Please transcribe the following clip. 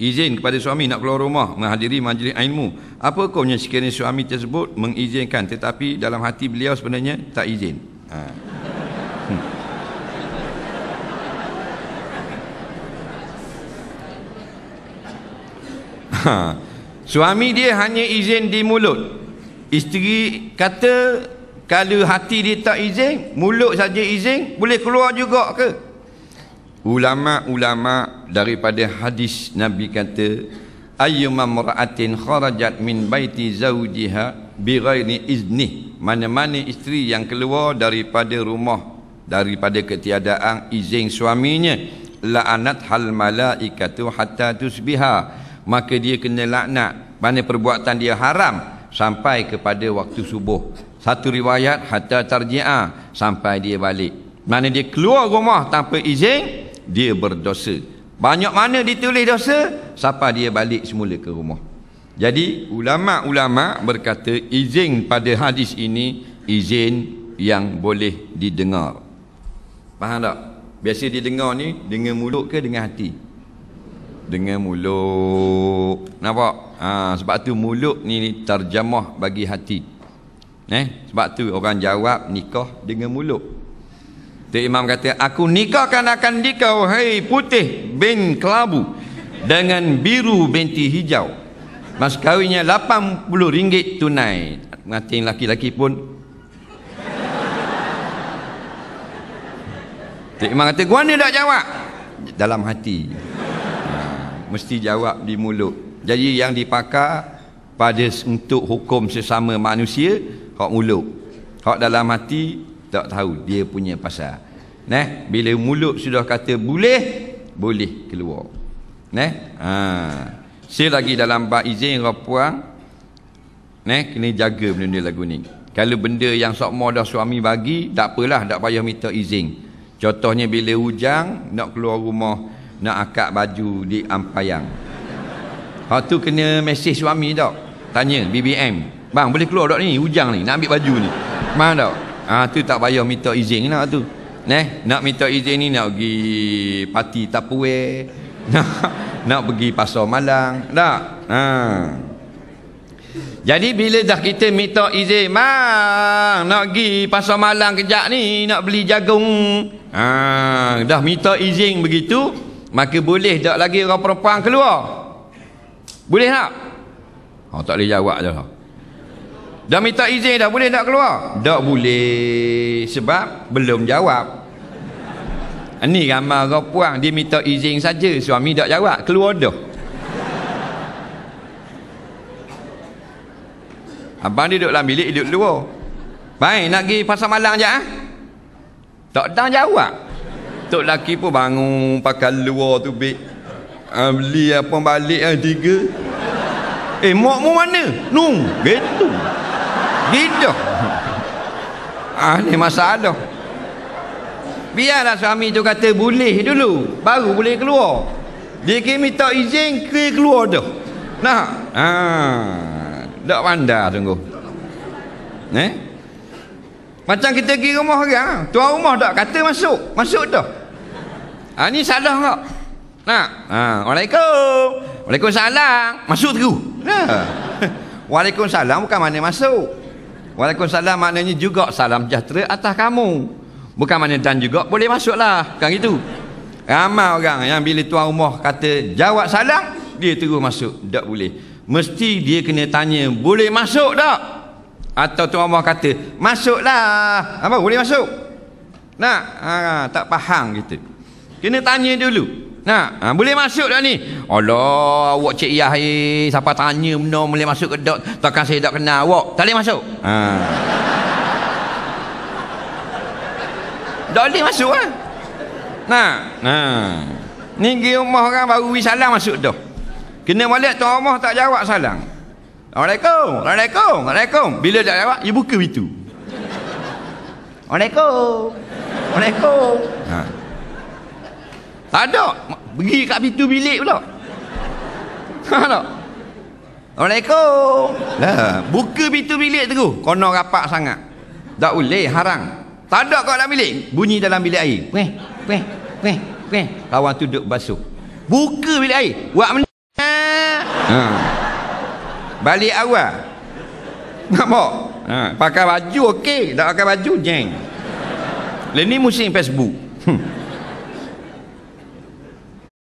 izin kepada suami nak keluar rumah menghadiri majlis ilmu. Apa hukumnya sekiranya suami tersebut mengizinkan tetapi dalam hati beliau sebenarnya tak izin? Suami dia hanya izin di mulut. Isteri kata kalau hati dia tak izin, mulut saja izin, boleh keluar juga ke? Ulama-ulama daripada hadis Nabi kata, ayyuma mar'atin kharajat min baiti zawjiha bighairi izni, mana-mana isteri yang keluar daripada rumah daripada ketiadaan izin suaminya, la'anat hal malaikatu hatta tusbiha, maka dia kena laknat, mana perbuatan dia haram sampai kepada waktu subuh. Satu riwayat hatta tarji'a, sampai dia balik. Mana dia keluar rumah tanpa izin, dia berdosa. Banyak mana ditulis dosa sampai dia balik semula ke rumah. Jadi ulama-ulama berkata izin pada hadis ini izin yang boleh didengar. Faham tak? Biasa didengar ni dengan mulut ke dengan hati? Dengan mulut. Nampak? Sebab tu mulut ni terjemah bagi hati. Sebab tu orang jawab nikah dengan mulut. Tok Imam kata, aku nikahkan akan dikau hai putih bin kelabu dengan biru binti hijau. Mas kahwinnya RM80 tunai. Mati laki-laki pun. Tok Imam kata, gua ni tak jawab dalam hati. Mesti jawab di mulut. Jadi yang dipakai pada untuk hukum sesama manusia hak mulut. Hak dalam hati tak tahu dia punya pasal. Bila mulut sudah kata boleh, boleh keluar. Selagi dalam bab izin puan, kena jaga benda lagu ni. Kalau benda yang sokmo dah suami bagi, tak apalah, tak payah minta izin. Contohnya bila hujang nak keluar rumah, nak akad baju di ampayang. Hak tu kena mesej suami tak? Tanya BBM, bang boleh keluar tak ni, hujang ni, nak ambil baju ni. Faham tak? Tu tak payah minta izin nak tu. Nak minta izin ni nak pergi parti Tupperware, nak pergi Pasar Malang, tak? Jadi bila dah kita minta izin, bang nak pergi Pasar Malang kejap ni, nak beli jagung. Dah minta izin begitu, maka boleh tak lagi orang perempuan keluar? Boleh tak? Tak boleh jawab je lah. Dah minta izin dah, boleh tak keluar? Tak boleh, sebab belum jawab. Ini ramai orang puang, dia minta izin saja, suami tak jawab, keluar dah. Abang dia duduk dalam bilik, duduk luar. Baik, nak pergi Pasar Malang je tak dah jawab. Tok laki pun bangun pakai luar tu beli apa balik 3. Mak mu mana? Gitu. Ni masalah. Biarlah suami tu kata boleh dulu, baru boleh keluar. Dia kira minta izin, kira keluar dah. Tak pandai sungguh. Macam kita pergi rumah orang, tuan rumah tak kata masuk dah. Ni salah tak? Waalaikumsalam. Masuk terus. Waalaikumsalam bukan mana masuk. Waalaikumsalam maknanya juga salam sejahtera atas kamu. Bukan mana dan juga boleh masuklah. Kan gitu. Ramai orang yang bila tuan rumah kata jawab salam, dia terus masuk. Tak boleh. Mesti dia kena tanya, boleh masuk tak? Atau tuan rumah kata, masuklah. Apa boleh masuk? Tak faham gitu. Kena tanya dulu. Boleh masuk tak ni? Allah, awak cik Yah, siapa tanya benda boleh masuk ke tak? Takkan saya tak kenal awak. Tak boleh masuk. Tak boleh masuk lah. Ni pergi rumah orang baru salam masuk dah. Kena balik tuan rumah tak jawab salam. Waalaikumsalam. Bila tak jawab, dia buka pintu. Waalaikum. Tak ada. Pergi kat pintu bilik pula. Tak. Waalaikum. Buka pintu bilik terus. Kono rapat sangat. Tak boleh, haram. Tak ada kat dalam bilik. Bunyi dalam bilik air. Kawan tu duduk basuh. Buka bilik air. Buat benda Balik awal. Nampak? Pakai baju okey, tak pakai baju jeng. Lain ni musim Facebook.